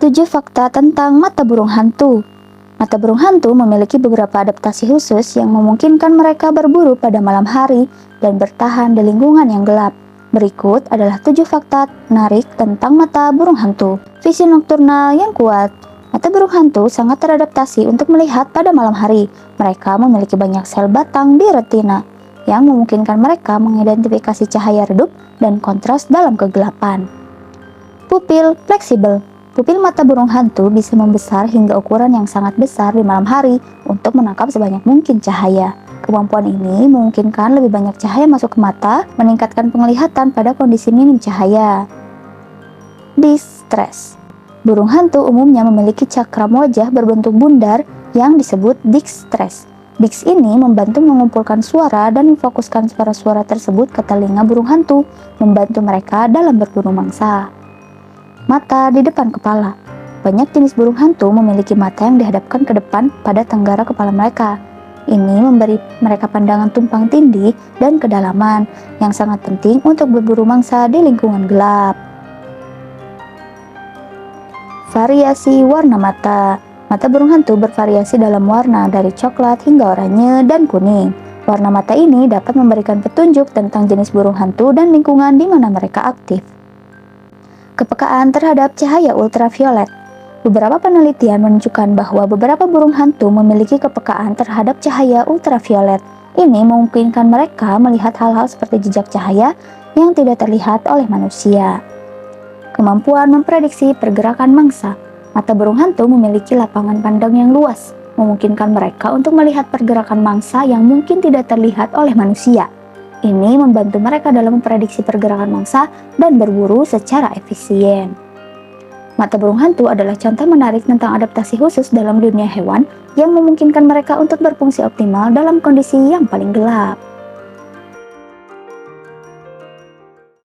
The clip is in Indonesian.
7 fakta tentang mata burung hantu. Mata burung hantu memiliki beberapa adaptasi khusus yang memungkinkan mereka berburu pada malam hari dan bertahan di lingkungan yang gelap. Berikut adalah 7 fakta menarik tentang mata burung hantu. Visi nokturnal yang kuat. Mata burung hantu sangat teradaptasi untuk melihat pada malam hari. Mereka memiliki banyak sel batang di retina yang memungkinkan mereka mengidentifikasi cahaya redup dan kontras dalam kegelapan. Pupil fleksibel. Pupil mata burung hantu bisa membesar hingga ukuran yang sangat besar di malam hari untuk menangkap sebanyak mungkin cahaya. Kemampuan ini memungkinkan lebih banyak cahaya masuk ke mata, meningkatkan penglihatan pada kondisi minim cahaya. Distress. Burung hantu umumnya memiliki cakram wajah berbentuk bundar yang disebut distress. Diks ini membantu mengumpulkan suara dan memfokuskan suara-suara tersebut ke telinga burung hantu, membantu mereka dalam berburu mangsa. Mata di depan kepala. Banyak jenis burung hantu memiliki mata yang dihadapkan ke depan pada tenggara kepala mereka. Ini memberi mereka pandangan tumpang tindih dan kedalaman yang sangat penting untuk berburu mangsa di lingkungan gelap. Variasi warna mata. Mata burung hantu bervariasi dalam warna dari coklat hingga oranye dan kuning. Warna mata ini dapat memberikan petunjuk tentang jenis burung hantu dan lingkungan di mana mereka aktif. Kepekaan terhadap cahaya ultraviolet. Beberapa penelitian menunjukkan bahwa beberapa burung hantu memiliki kepekaan terhadap cahaya ultraviolet. Ini memungkinkan mereka melihat hal-hal seperti jejak cahaya yang tidak terlihat oleh manusia. Kemampuan memprediksi pergerakan mangsa. Mata burung hantu memiliki lapangan pandang yang luas, memungkinkan mereka untuk melihat pergerakan mangsa yang mungkin tidak terlihat oleh manusia. Ini membantu mereka dalam memprediksi pergerakan mangsa dan berburu secara efisien. Mata burung hantu adalah contoh menarik tentang adaptasi khusus dalam dunia hewan yang memungkinkan mereka untuk berfungsi optimal dalam kondisi yang paling gelap.